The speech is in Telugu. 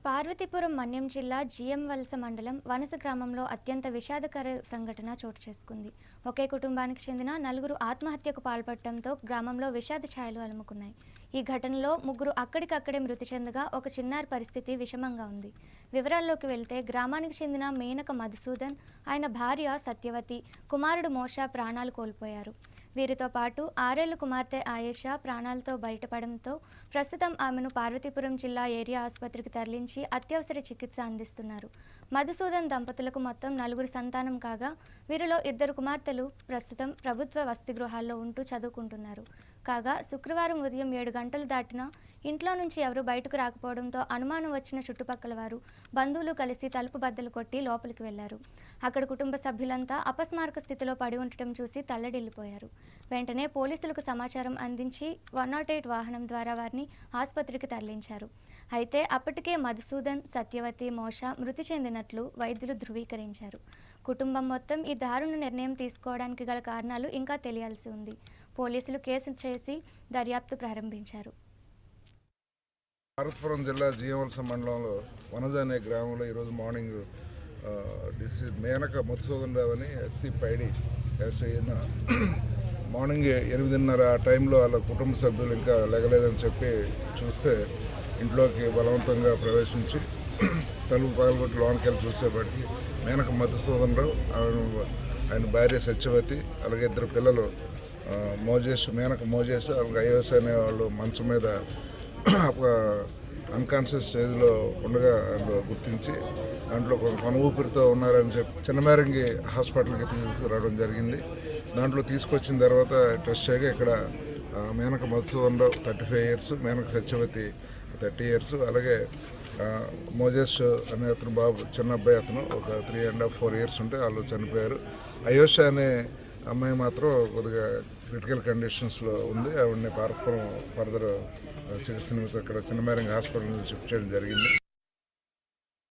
పార్వతీపురం మన్యం జిల్లా జిఎంవలస మండలం వనస గ్రామంలో అత్యంత విషాదకర సంఘటన చోటు చేసుకుంది. ఒకే కుటుంబానికి చెందిన నలుగురు ఆత్మహత్యకు పాల్పడటంతో గ్రామంలో విషాద ఛాయలు అలుముకున్నాయి. ఈ ఘటనలో ముగ్గురు అక్కడికక్కడే మృతి చెందగా ఒక చిన్నారి పరిస్థితి విషమంగా ఉంది. వివరాల్లోకి వెళ్తే గ్రామానికి చెందిన మేనక మధుసూదన్, ఆయన భార్య సత్యవతి, కుమారుడు మోషా ప్రాణాలు కోల్పోయారు. వీరితో పాటు 6 ఏళ్ల కుమార్తె ఆయేషా ప్రాణాలతో బయటపడడంతో ప్రస్తుతం ఆమెను పార్వతీపురం జిల్లా ఏరియా ఆసుపత్రికి తరలించి అత్యవసర చికిత్స అందిస్తున్నారు. మధుసూదన్ దంపతులకు మొత్తం 4 సంతానం కాగా వీరిలో 2 కుమార్తెలు ప్రస్తుతం ప్రభుత్వ వసతి గృహాల్లో ఉంటూ చదువుకుంటున్నారు. కాగా శుక్రవారం ఉదయం 7 గంటలు దాటినా ఇంట్లో నుంచి ఎవరూ బయటకు రాకపోవడంతో అనుమానం వచ్చిన చుట్టుపక్కల వారు, బంధువులు కలిసి తలుపు బద్దలు కొట్టి లోపలికి వెళ్లారు. అక్కడ కుటుంబ సభ్యులంతా అపస్మారక స్థితిలో పడి ఉండటం చూసి తల్లడిల్లిపోయారు. వెంటనే పోలీసులకు సమాచారం అందించి 108 వాహనం ద్వారా వారిని ఆసుపత్రికి తరలించారు. అయితే అప్పటికే మధుసూదన్, సత్యవతి, మోషా మృతి చెందినట్లు వైద్యులు ధృవీకరించారు. కుటుంబం మొత్తం ఈ దారుణ నిర్ణయం తీసుకోవడానికి గల కారణాలు ఇంకా తెలియాల్సి ఉంది. పోలీసులు కేసు చేసి దర్యాప్తు ప్రారంభించారు. పార్వతీపురం జిల్లా జిఎంవలస మండలంలో వనజ అనే గ్రామంలో ఈరోజు మార్నింగ్ మేనక మధుసూదన్ రావు అని ఎస్సీ పైడి అయిన మార్నింగ్ 8:30 ఆ టైంలో వాళ్ళ కుటుంబ సభ్యులు ఇంకా లెగలేదని చెప్పి చూస్తే ఇంట్లోకి బలవంతంగా ప్రవేశించి తలుపు పగలగొట్టి లోనికి వెళ్ళి చూసేపటికి మేనక మధుసూదన్ రావు, ఆయన భార్య సత్యవతి, అలాగే 2 పిల్లలు మేనక మోజేష్, అలాగే అయోస్ అనే వాళ్ళు మంచం మీద అన్కాన్షియస్ స్టేజ్లో ఉండగా గుర్తించి దాంట్లో కొన ఊపిరితో ఉన్నారని చెప్పి చిన్నమేరంగి హాస్పిటల్కి తీసుకురావడం జరిగింది. దాంట్లో తీసుకొచ్చిన తర్వాత టెస్ట్ చేయగా ఇక్కడ మేనక మధుసూదన్ రావు 35 ఇయర్స్, మేనక సత్యవతి 30 ఇయర్స్, అలాగే మోజేష్ అనే అతను బాబు చిన్న అబ్బాయి, అతను ఒక 3.5-4 ఇయర్స్ ఉంటే వాళ్ళు చనిపోయారు. అయోష అనే అమ్మాయి మాత్రం కొద్దిగా క్రిటికల్ కండిషన్స్లో ఉంది. ఆవిడని పార్వతీపురం ఫర్దర్ చికిత్స నిమిత్తం ఇక్కడ చిన్నమేరంగి హాస్పిటల్ నుంచి షిఫ్ట్ చేయడం జరిగింది.